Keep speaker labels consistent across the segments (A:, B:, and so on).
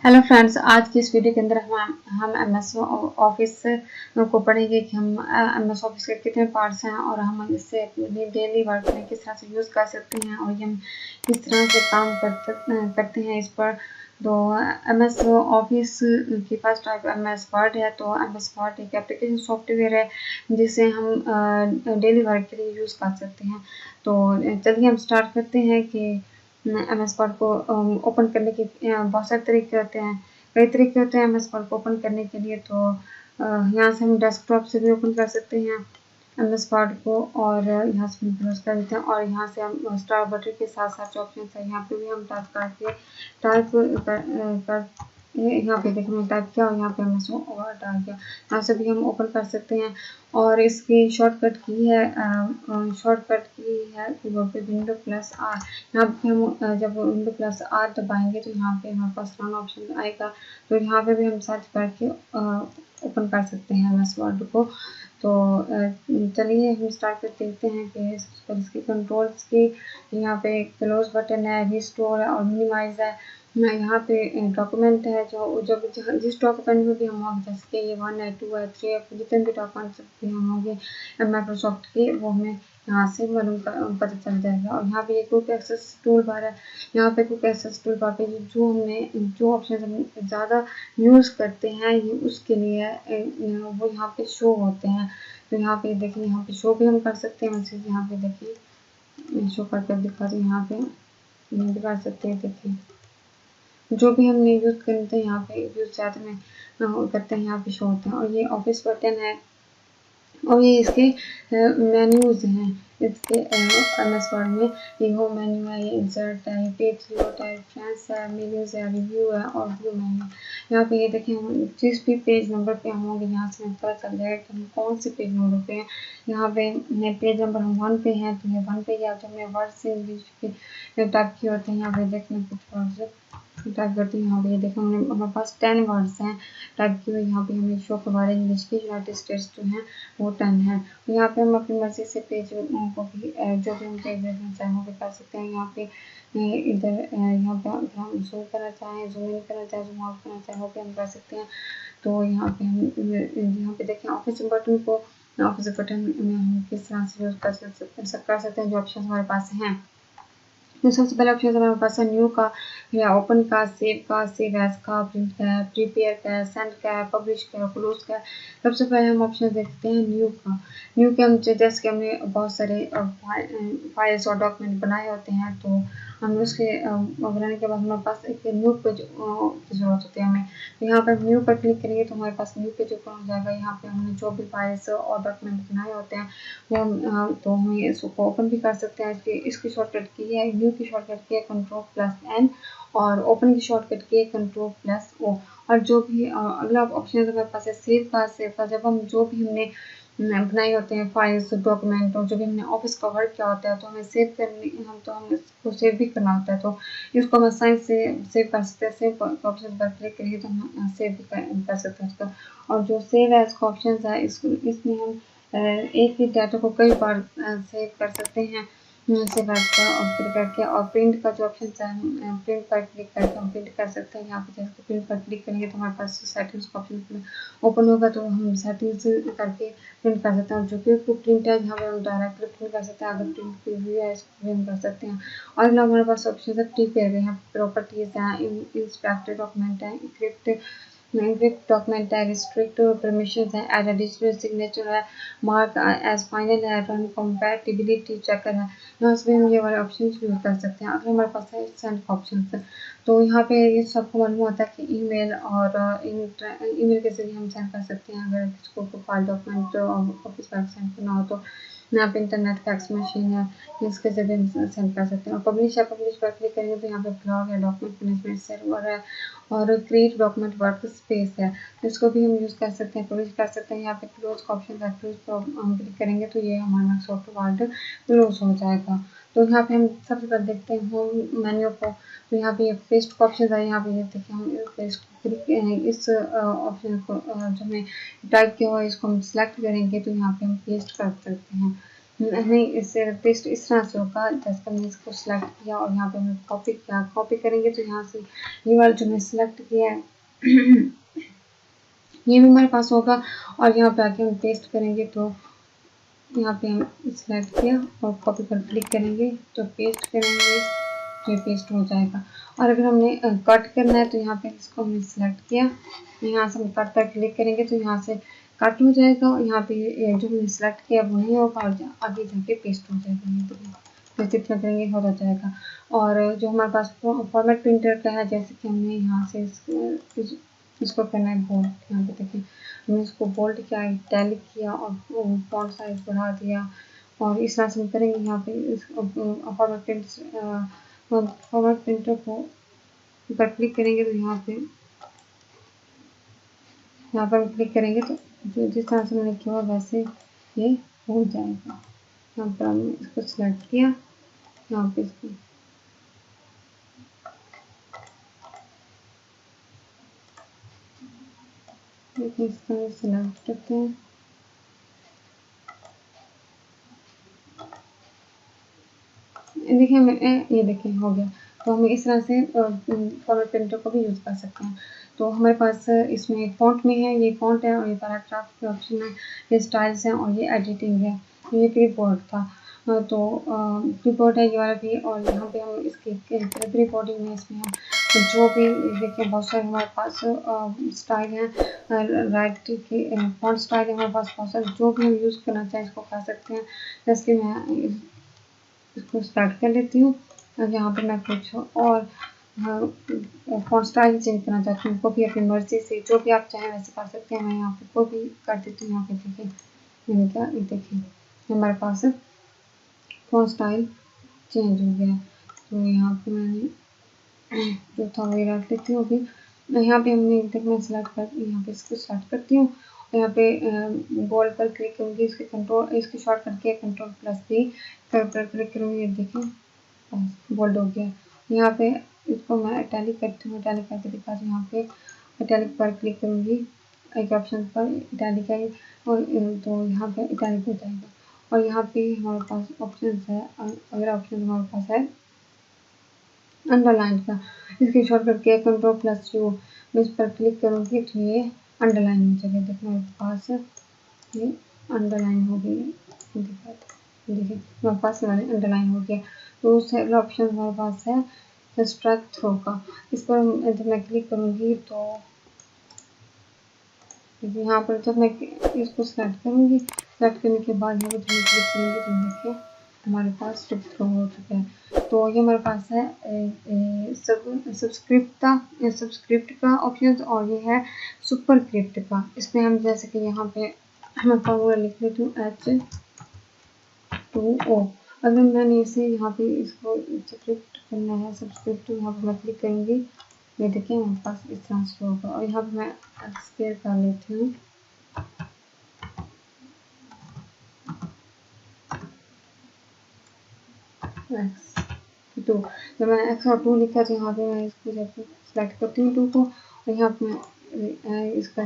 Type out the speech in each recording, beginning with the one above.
A: Hello friends, आज की इस वीडियो के अंदर हम एमएस ऑफिस को पढ़ेंगे कि हम एमएस ऑफिस के कितने पार्ट्स हैं और हम इससे अपनी डेली वर्क में किस तरह से यूज़ कर सकते हैं और ये हम किस तरह से काम करते हैं इस पर। तो एमएस ऑफिस की फर्स्ट टाइप एमएस वर्ड है। तो एमएस वर्ड एक एप्लीकेशन सॉफ्टवेयर है जिसे हम डेली वर्क के लिए यूज़ कर सकते हैं। तो चलिए हम स्टार्ट करते हैं कि एमएस वर्ड को ओपन करने के बहुत सारे तरीके होते हैं। कई तरीके होते हैं एमएस वर्ड को ओपन करने के लिए। तो यहाँ से हम डेस्कटॉप से भी ओपन कर सकते हैं एमएस वर्ड को, और यहाँ से हम क्लोज कर देते हैं और यहाँ से हम स्टार बटन के साथ साथ ऑप्शन है यहाँ पे भी हम टाइप कर यहाँ पे देखिए मैंने टाइप किया और यहाँ पे एमएस वर्ड आ गया। यहाँ से भी हम ओपन कर सकते हैं और इसकी शॉर्टकट की है कीबोर्ड पे विंडो प्लस आर। यहाँ पे हम जब विंडो प्लस आर दबाएंगे तो यहाँ पे हमारे पास रन ऑप्शन आएगा। तो यहाँ पे भी हम सर्च करके ओपन कर सकते हैं एमएस वर्ड को। तो चलिए हम स्टार्ट करके देखते हैं कि इसके कंट्रोल्स की यहाँ पे क्लोज बटन है, रिस्टोर है और मिनिमाइज है। यहाँ पे डॉक्यूमेंट है जो जिस डॉक्यूमेंट में भी हम होंगे, जैसे कि ये 1 है, 2 है, 3 है, जितने भी डॉक्यूमेंट भी हम होंगे माइक्रोसॉफ्ट के, वो हमें यहाँ से मालूम पता चल जाएगा। और यहाँ पे क्विक एक्सेस टूल बार है। यहाँ पे क्विक एक्सेस टूल बार पे जो ऑप्शन हम ज़्यादा यूज़ करते हैं ये उसके लिए वो यहाँ पे शो होते हैं। तो यहाँ पे देखिए, यहाँ पे शो भी हम कर सकते हैं। वैसे यहाँ पे देखिए शो करके दिखा रही, यहाँ पे दिखा सकते हैं। देखिए जो भी हमने यूज़ करते हैं यहाँ पे यूज़ ज़्यादा में करते हैं, यहाँ पे शो होते हैं। और ये ऑफिस बटन है और ये इसके मेन्यूज हैं। इसके एमएस वर्ड में ये होम मेन्यू है, ये इंसर्ट है, ये पेज लोड है, फ्रेंड्स है, मेन्यूज है, रिव्यू है और व्यू मेन्यू। यहाँ पे ये देखिए हम जिस भी पेज नंबर पे हम होंगे यहाँ से हमें पता चल जाएगा कि हम कौन से पेज नंबर पे हैं। यहाँ पे पेज नंबर हम 1 पे हैं तो ये 1 पे गया। तो हमें वर्ड्स इंग्लिश के टाइप के होते हैं। यहाँ पे देखने कुछ वर्ड्स टाइप करती हूँ। यहाँ पे देखो हमारे पास 10 वर्ड्स हैं टाइप की हुई। यहाँ पे हमें शो करवा रहे इंग्लिश की यूनाइटेड स्टेट्स जो हैं वो 10 है। यहाँ पे हम अपनी मर्जी से पेज को भी जो भी हम पेज देखना चाहें वो भी कर सकते हैं। यहाँ पे इधर यहाँ पे अगर हम जूम करना चाहें, जूम इन करना चाहें, जूम आउट करना चाहें वो भी हम कर सकते हैं। तो यहाँ पे हम यहाँ पे देखें ऑफिस बटन में हम किस तरह से यूज़ कर सकते हैं, जो ऑप्शन हमारे पास हैं। तो सबसे पहला ऑप्शन हमारे पास है न्यू का या ओपन का, सेव का, सेव एज का, प्रिंट का, प्रिपेयर का, सेंड का, पब्लिश का, क्लोज का। सबसे पहले हम ऑप्शन देखते हैं न्यू का। न्यू के हम जैसे कि हमने बहुत सारे फाइल्स और डॉक्यूमेंट बनाए होते हैं, तो हम उसके बनाने के बाद हमारे पास एक न्यू पेज की ज़रूरत होती है हमें। तो यहाँ पर न्यू पर क्लिक करेंगे तो हमारे पास न्यू पेज ओपन हो जाएगा। यहाँ पे हमने जो भी फाइल्स और डॉक्यूमेंट बनाए होते हैं वो तो हम इसको ओपन भी कर सकते हैं। इसकी शॉर्टकट की है, न्यू की शॉर्टकट की है Ctrl+N और ओपन की शॉर्टकट की है Ctrl+O। और जो भी अगला ऑप्शन हमारे पास है सेव का। जब हम जो भी हमने बनाए होते हैं फाइल्स डॉक्यूमेंट और जो भी हमने ऑफिस का वर्क किया होता है तो हमें हम इसको सेव भी करना होता है। तो इसको हम आसानी से सेव कर सकते हैं। सेव ऑप्शन पर क्लिक करिए तो हम सेव भी कर सकते हैं इसका। और जो सेव एज का ऑप्शन है इसमें हम एक ही डाटा को कई बार सेव कर सकते हैं। सेव एज का और क्लिक करके, और प्रिंट का जो ऑप्शन है प्रिंट पर क्लिक करके हम प्रिंट कर सकते हैं। यहाँ पे जैसे प्रिंट पर क्लिक करेंगे तो हमारे पास सेटिंग्स का ऑप्शन ओपन होगा, तो हम सेटिंग्स करके प्रिंट कर सकते हैं। जो कि प्रिंट है यहाँ पे हम डायरेक्टली प्रिंट कर सकते हैं। अगर प्रिंट की व्यू है इसको भी हम कर सकते हैं। और अगला हमारे पास ऑप्शन है प्रीपेयर है। यहाँ प्रॉपर्टीज हैं, इंस्पेक्टेड डॉक्यूमेंट है, इनक्रिप्ट डॉक्यूमेंट है, रिस्ट्रिक्ट परमिशंस है, एड एडिशनल सिग्नेचर है, मार्क एज फाइनल है, रन कंपैटिबिलिटी चेकर है। यहाँ से भी हम ये वाले ऑप्शन यूज कर सकते हैं। अगर हमारे पास है सेंड का ऑप्शन है तो यहाँ पे ये सबको मालूम होता है कि ईमेल और ईमेल के जरिए हम सेंड कर सकते हैं। अगर किसी को file document office work send करना हो तो यहाँ पे इंटरनेट फैक्स मशीन है, इसके जरिए हम सेंड कर सकते हैं। और पब्लिश पर क्लिक करेंगे तो यहाँ पे ब्लॉग है, डॉक्यूमेंट मैनेजमेंट सर्वर है और क्रिएट डॉक्यूमेंट वर्क स्पेस है, तो इसको भी हम यूज़ कर सकते हैं, पब्लिश कर सकते हैं। यहाँ पे क्लोज का ऑप्शन है, क्लोज पर हम क्लिक करेंगे तो ये हमारा माइक्रोसॉफ्ट वर्ड क्लोज हो जाएगा। तो यहाँ पे हम सबसे पहले देखते हैं होम मेन्यू को। तो यहाँ पे पेस्ट का ऑप्शन है। यहाँ पे ये देखिए हम पेस्ट इस ऑप्शन को जो हमें टाइप किया हुआ है इसको हम सिलेक्ट करेंगे तो यहाँ पे हम पेस्ट कर सकते हैं। नहीं, इससे पेस्ट इस तरह से होगा, जैसे हमने इसको सिलेक्ट किया और यहाँ पे हमने कॉपी किया। कॉपी करेंगे तो यहाँ से ये वाला जो हमने सिलेक्ट किया है ये भी हमारे पास होगा, और यहाँ पे आके हम पेस्ट करेंगे तो यहाँ पे हम सिलेक्ट किया और कॉपी पर क्लिक करेंगे तो पेस्ट करेंगे तो ये पेस्ट हो जाएगा। और अगर हमने कट करना है तो यहाँ पे इसको हमने सिलेक्ट किया, यहाँ से हम कट पर क्लिक करेंगे तो यहाँ से कट हो जाएगा, और यहाँ पे जो हमने सिलेक्ट किया वो नहीं होगा और आगे जाके पेस्ट हो जाएगा। ये तो जितना करेंगे हो जाएगा। और जो हमारे पास फॉर्मेट प्रिंटर का है, जैसे कि हमने यहाँ से इसको करना है बोल्ड। यहाँ पे देखिए हमने इसको बोल्ड किया, इटैलिक किया और फॉन्ट साइज बढ़ा दिया, और इस तरह से हम करेंगे। यहाँ पे फॉर्मेट प्रिंटर को पर क्लिक करेंगे तो यहाँ पर क्लिक करेंगे तो जो जिस तरह से मैंने किया वैसे ये हो जाएगा। यहाँ पर हमने इसको सिलेक्ट किया, यहाँ पे इसको इस तरह सिलेक्ट करते हैं। देखिए हमें ये देखिए हो गया। तो हम इस तरह से फॉर्मेट प्रिंटर को भी यूज़ कर सकते हैं। तो हमारे पास इसमें फ़ॉन्ट में है, ये फ़ॉन्ट है, और ये पैराग्राफ के ऑप्शन है, ये स्टाइल्स हैं, और ये एडिटिंग है। ये क्लिपबोर्ड था। तो क्लिपबोर्ड है ये वाला भी, और यहाँ पे हम इसकी क्लिपबोर्डिंग में इसमें हम जो भी देखिए बहुत सारे हमारे पास स्टाइल हैं, राइट के फ़ॉन्ट स्टाइल है हमारे पास बहुत सारे, जो भी हम यूज़ करना चाहें इसको कर सकते हैं। जैसे कि मैं इसको स्टार्ट कर लेती हूँ, और यहाँ पे मैं कुछ और फ़ॉन्ट स्टाइल चेंज करना चाहती हूँ, कॉपी अपनी मर्ज़ी से जो भी आप चाहें वैसे कर सकते हैं। मैं यहाँ पे कॉपी कर देती हूँ। यहाँ पे देखिए मैंने क्या, ये देखिए हमारे पास फ़ॉन्ट स्टाइल चेंज हो गया। तो यहाँ पे मैंने जो था वही रख लेती हूँ अभी। यहाँ पे हमने देखना सेलेक्ट कर, यहाँ पे इसको सेलेक्ट करती हूँ, यहाँ पे बॉल पर क्लिक करूँगी, इसकी शॉर्टकट के Ctrl+D पर क्लिक करूँगी। ये देखें बोल्ड हो गया। यहाँ पे इसको मैं इटैलिक करती हूँ, इटैलिक करके दिखाती हूँ। यहाँ पे इटैलिक पर क्लिक करूँगी, एक ऑप्शन पर इटैलिक है, और तो यहाँ पे इटैलिक हो जाएगा। और यहाँ पे हमारे पास ऑप्शन है, अगला ऑप्शन हमारे पास है अंडरलाइन का। इसकी शॉर्टकट के Ctrl+U, मैं इस पर क्लिक करूँगी तो ये अंडरलाइन हो जाएगा। देखो मेरे पास ये अंडरलाइन हो गई है, देखिए मेरे पास अंडरलाइन हो गया। तो दूसरा ऑप्शन हमारे पास है स्ट्राइक थ्रो का। इस पर जब मैं क्लिक करूँगी तो यहाँ पर जब मैं इसको सेलेक्ट करूँगी, सेलेक्ट करने के बाद यहाँ पर क्लिक करूँगी तो देखिए हमारे पास स्ट्राइक थ्रो हो चुका है। तो ये हमारे पास है सब्सक्रिप्ट का ऑप्शन, और ये है सुपरस्क्रिप्ट का। इसमें हम जैसे कि यहाँ पे मैं फॉर्मूला लिख लेती हूँ H2O। अगर मैंने इसे यहाँ पे इसको सब्सक्रिप्ट करना है, सब्सक्रिप्ट यहाँ पर मैं क्लिक करूँगी, ये देखिए मेरे पास इस तरह से होगा। और यहाँ पे मैं एक्सपेयर कर लेती हूँ, X2। जब मैं X और 2 लिखा तो यहाँ पे मैं इसको जब सेलेक्ट करती हूँ 2 को, और यहाँ पे मैं इसका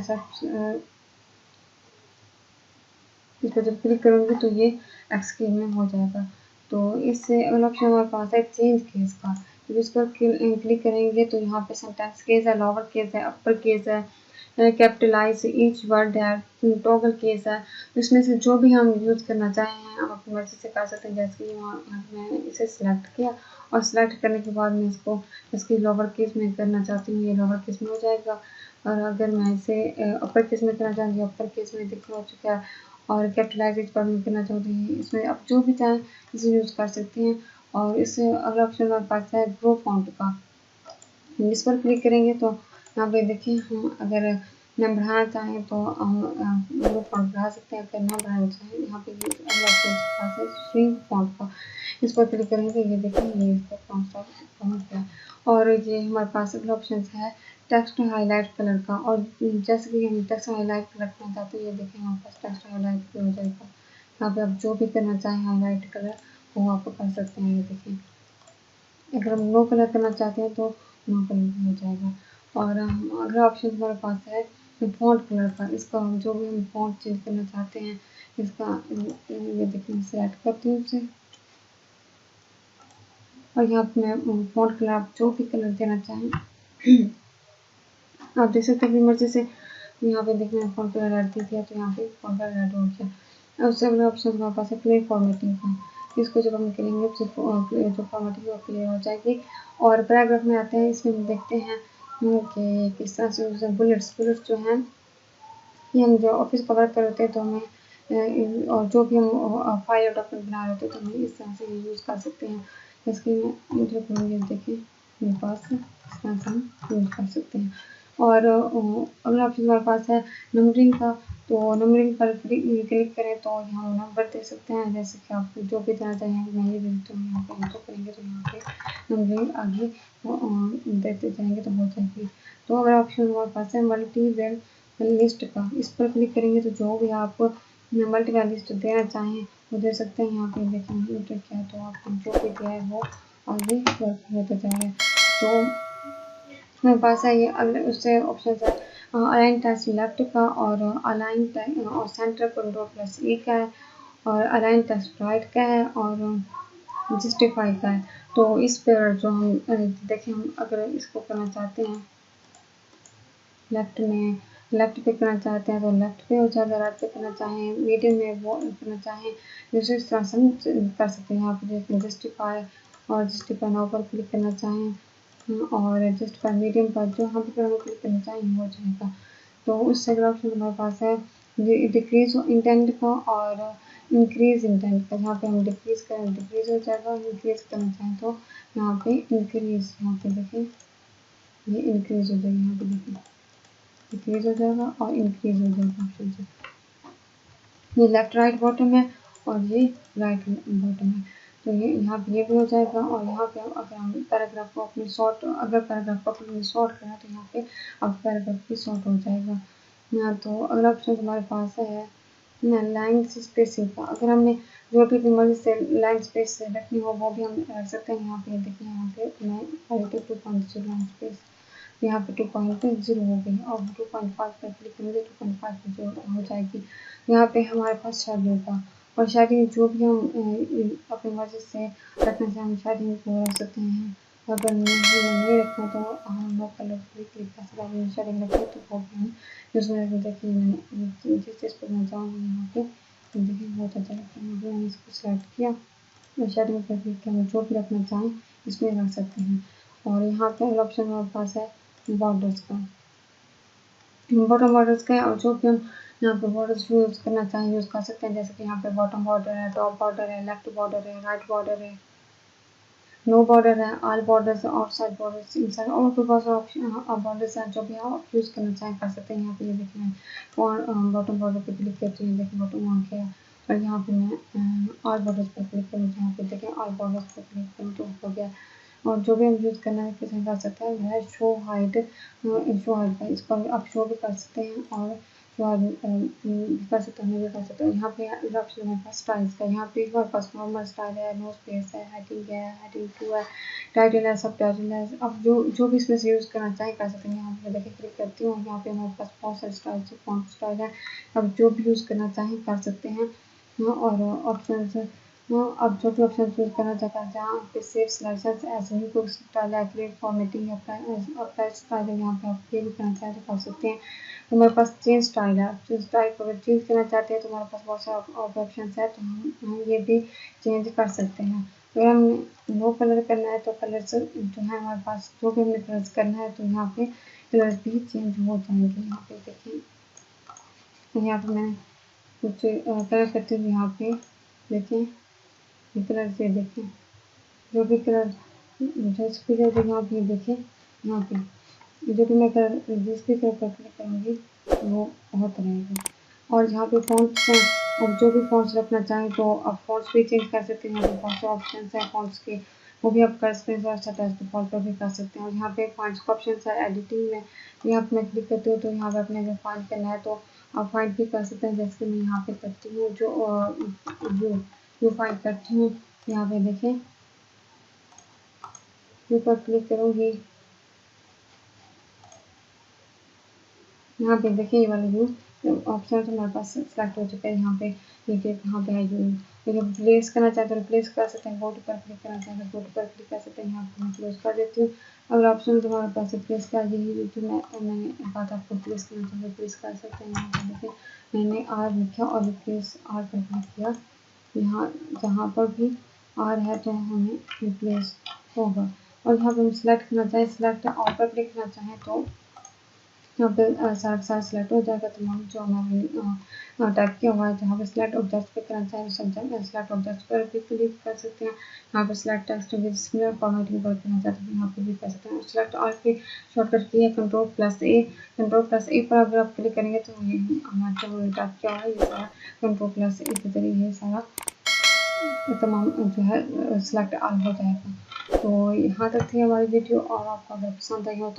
A: इस पर जब क्लिक करूँगी तो ये एक्स के में हो जाएगा। तो इससे अगला ऑप्शन हमारे पास है चेंज केस का। जब इस पर क्लिक करेंगे तो यहाँ पे सेंटेंस केस है, लोअर केस है, अपर केस है, कैपिटलाइज ईच वर्ड है, टॉगल केस है। इसमें से जो भी हम यूज़ करना चाहें हम अपनी मर्ज़ी से कर सकते हैं। जैसे कि मैंने इसे सिलेक्ट किया, और सिलेक्ट करने के बाद मैं इसको इसकी लोअर केस में करना चाहती हूँ, ये लोअर केस में हो जाएगा। और अगर मैं इसे अपर केस में करना चाहूँगी, अपर केस में देखिए हो चुका है। और कैपिटलाइज पर करना चाहते हैं, इसमें आप जो भी चाहें इसे यूज़ कर सकते हैं। और इससे अगला ऑप्शन हमारे पास है ग्रो फॉन्ट का। इस पर क्लिक करेंगे तो यहाँ पे देखिए हम अगर मैं बढ़ाना चाहें तो हम ग्रो फॉन्ट बढ़ा सकते हैं, अगर ना बढ़ाना चाहें यहाँ पे अगला ऑप्शन पास है श्रिंक फॉन्ट का। इस पर क्लिक करेंगे, ये देखिए ये इसका फॉन्ट पहुँच गया। और ये हमारे पास अगला ऑप्शन है टेक्स्ट हाईलाइट कलर का। और जैसे कि हम टेक्स्ट हाईलाइट कलर करना चाहते हैं, ये देखें हमारे पास टेक्स्ट हाईलाइट भी हो जाएगा। यहाँ पे आप जो भी करना चाहें हाईलाइट कलर वो आप कर सकते हैं। ये देखिए अगर हम नो कलर करना चाहते हैं तो नो कलर भी हो जाएगा। और अगला ऑप्शन हमारे पास है फॉन्ट कलर का। इसका हम जो भी हम फॉन्ट चेंज करना चाहते हैं, इसका ये देखिए सेलेक्ट करती हूँ इसे, और यहाँ पे मैं फॉन्ट कलर आप जो भी कलर देना चाहें आप देख सकते हैं अपनी मर्जी से। यहाँ पे देखिए मैंने फॉन्ट कलर रेड दे दिया तो यहाँ पे फॉन्ट कलर रेड हो गया। उससे अगला ऑप्शन हमारे पास है क्लियर फॉर्मेटिंग का। इसको जब हम करेंगे तो जो फॉर्मेटिंग वो क्लियर हो जाएगी। और पैराग्राफ में आते हैं, इसमें हम देखते हैं कि किस तरह से बुलेट्स जो हैं ये हम जो ऑफिस का वर्क कर होते हैं तो हमें और जो भी हम फाइल और डॉक्यूमेंट बना रहे होते हैं तो हमें इस तरह से यूज़ कर सकते हैं। जैसे कि मैं इंटर करूँगी, देखें मेरे पास इस तरह से हम यूज़ कर सकते हैं। और अगला ऑप्शन हमारे पास है नंबरिंग का। तो नंबरिंग पर क्लिक करें तो यहाँ हम नंबर दे सकते हैं, जैसे कि आप जो भी देना चाहेंगे। मैं ये दे देती हूँ, यहाँ पे इंटर करेंगे तो यहाँ पे नंबरिंग आगे देते जाएंगे तो हो जाएगी। तो अगला ऑप्शन हमारे पास है मल्टी वेल लिस्ट का। इस पर क्लिक करेंगे तो जो भी आप मल्टी वेल लिस्ट देना चाहें वो दे सकते हैं। यहाँ पे देखें इंटर किया तो आपको जो भी दिया है वो आगे वर्क होता जाएगा। तो मेरे पास है ये अगले उससे ऑप्शन है अलाइन टेस्ट लेफ्ट का, और अलाइन और सेंटर कंट्रोल+E का है, और अलाइन टेस्ट राइट का है, और जस्टिफाई का है। तो इस पर जो हम देखें, हम अगर इसको करना चाहते हैं लेफ्ट पे करना चाहते हैं तो लेफ्ट पे हो जाएगा, राइट पे करना चाहें मीडियम में वो करना चाहें जैसे इस तरह से हम कर सकते हैं। यहाँ पे देखें जस्टिफाई, और जस्टिफाई नाउ पर क्लिक करना चाहें और जस्टिफाई मीडियम पर जो हम क्लिक करना चाहें हो जाएगा। तो उससे अगला ऑप्शन हमारे पास है डिक्रीज इंटेंट का और इंक्रीज इंटेंट का। यहाँ पे हम डिक्रीज करें डिक्रीज हो जाएगा, इंक्रीज करना चाहें तो यहाँ पे इंक्रीज, यहाँ पे देखें ये इंक्रीज हो जाएगा, यहाँ पे देखें डिक्रीज हो जाएगा और इंक्रीज हो जाएगा ऑप्शन से। ये लेफ्ट राइट बॉटम है और ये राइट बॉटम है। तो ये यहाँ पे ये भी हो जाएगा। और यहाँ पे अगर हम पैराग्राफ को अपनी शॉर्ट, अगर पैराग्राफ को अपनी शॉर्ट करें तो यहाँ पे अब पैराग्राफ भी शॉर्ट हो जाएगा। यहाँ तो अगला ऑप्शन हमारे पास है लाइन स्पेसिंग का। अगर हमने जो भी अपनी मर्जी से लाइन स्पेस रखनी हो वो भी हम रख सकते हैं। यहाँ पे देखिए, यहाँ पे मैं 2.0 लाइन स्पेस, यहाँ पे 2.0 हो गई और 2.5 पर क्लिक करेंगे 2.5 पर जो हो जाएगी। यहाँ पे हमारे पास शेडिंग का, और शेडिंग जो भी हम अपनी मर्जी से रखना चाहें हम शेडिंग को रख सकते हैं। अगर नहीं रखना तो हम नो कलर पर क्लिक कर सकते हैं। शेडिंग रखें तो वो भी हम जिसमें देखिए मैंने जिस चीज़ पर मैं जाऊँगी यहाँ पे देखिए बहुत अच्छा लगता है। मैंने इसको सेलेक्ट किया और शेडिंग पर क्लिक किया, हम जो भी रखना चाहें इसमें रख सकते हैं। और यहाँ पे अगला ऑप्शन हमारे पास है बॉर्डर्स का। बॉटम बॉर्डर्स का है, और जो भी हम यहाँ पे बॉर्डर्स यूज़ करना चाहें यूज़ कर सकते हैं। जैसे कि यहाँ पे बॉटम बॉर्डर है, टॉप बॉर्डर है, लेफ्ट बॉर्डर है, राइट बॉर्डर है, नो बॉर्डर है, all borders, outside borders, inside, और भी बहुत सारे ऑप्शन बॉर्डर्स हैं जो भी आप यूज़ करना चाहें कर सकते हैं। यहाँ पे ये देखिए मैं बॉटम बॉर्डर पे क्लिक करती हूँ, देखिए बॉटम ऑन किया, और यहाँ पे मैं ऑल बॉर्डर्स पर क्लिक करूँ, यहाँ पे देखें ऑल बॉर्डर्स पर क्लिक करूँ तो हो गया। और जो भी हम यूज़ करना है किसी कर सकते हैं वह शो हाइड का, इसको आप शो भी कर सकते हैं और शो हाइड कर सकते हैं, भी कर सकते हैं। यहाँ पे ऑप्शन हमारे पास स्टाइल्स का, यहाँ पे हमारे पास नॉर्मल स्टाइल है, नो स्पेस है, हेडिंग है, हेडिंग 2 है, टाइटल है, सब टाइटल है। अब जो भी इसमें से यूज़ करना चाहें कर सकते हैं। यहाँ पे देखिए क्लिक करती हूँ, यहाँ पे हमारे पास बहुत सारे स्टाइल से फॉन्ट स्टाइल है। अब जो भी यूज़ करना चाहें कर सकते हैं। और ऑप्शन अब जो भी ऑप्शन यूज़ करना चाहता है जहाँ पे सेव सिलेक्शन ऐसे ही कोई स्टाइल है, क्रिएट फॉर्मेटिंग अप्लाई स्टाइल है, यहाँ पे आप ये भी करना चाहें तो कर सकते हैं। तो हमारे पास चेंज स्टाइल है, चेंज स्टाइल को अगर चेंज करना चाहते हैं तो हमारे पास बहुत सारे ऑप्शन है, तो हम ये भी चेंज कर सकते हैं। अगर हम नो कलर करना है तो कलर्स जो है हमारे पास जो भी हमने कलर्स करना है तो यहाँ पे कलर्स भी चेंज हो जाएंगे। यहाँ पे देखिए, यहाँ पे मैं कुछ कलर करती हूँ, यहाँ पे देखें ये कलर से देखें जो भी कलर जिस भी कलर यहाँ पे देखें, यहाँ पे जो भी मैं कलर जिस भी कलर पर क्लिक करूँगी वो बहुत रहेगा। और यहाँ पे फॉन्ट्स हैं, अब जो भी फॉन्ट्स रखना चाहें तो आप फॉन्ट्स भी चेंज कर सकते हैं। यहाँ पे बहुत से ऑप्शन हैं फॉन्ट्स के, वो भी आप कर सकते हैं। अच्छा डिफ़ॉल्ट पर भी कर सकते हैं। और यहाँ पे फॉन्ट्स का ऑप्शन है एडिटिंग में, यहाँ पे मैं क्लिक करती हूँ तो यहाँ पे अपने अगर फाइंड करना है तो आप फाइंड भी कर सकते हैं। जैसे मैं यहाँ पे करती हूँ जो फाइंड करती हूँ, यहाँ पे देखें व्यू पर क्लिक करूँगी, यहाँ पे देखिए ये वाला व्यू ऑप्शन तो हमारे पास सेलेक्ट हो चुका है। यहाँ पे नीचे यहाँ पे है जो जब रिप्लेस करना चाहते हैं रिप्लेस कर सकते हैं, गो टू पर क्लिक करना चाहते हैं गो टू पर क्लिक कर सकते हैं। यहाँ पर मैं क्लोज कर देती हूँ। अगर ऑप्शन तुम्हारे पास रिप्लेस का यही जो मैंने बात आपको रिप्लेस करना चाहिए रिप्लेस कर सकते हैं। यहाँ पर देखिए मैंने आर लिखा और रिप्लेस आर पर क्लिक किया। यहाँ जहाँ पर भी आर है तो हमें रिप्लेस होगा। और यहाँ पर हम सिलेक्ट करना चाहें सिलेक्ट ऑल पर क्लिक करना चाहें तो यहाँ पे सारा सिलेक्ट हो जाएगा। तमाम जो हमारे टाइप किया हुआ है। जहाँ पे सिलेक्ट ऑब्जेक्ट पे करना चाहें सब्जेक्ट सिलेक्ट ऑब्जेक्ट पर भी क्लिक कर सकते हैं। यहाँ पे select text with similar formatting पर करना चाहते हैं यहाँ पे भी कर सकते हैं। सिलेक्ट ऑल की शॉर्टकट की है कंट्रोल+A। कंट्रोल+A पर अगर आप क्लिक करेंगे तो ये हमारा जो टाइप किया हुआ है ये सारा कंट्रोल+A के जरिए ये सारा तमाम जो है सिलेक्ट ऑल हो जाएगा। तो यहाँ तक थी हमारी वीडियो और आपको अगर पसंद आई हो तो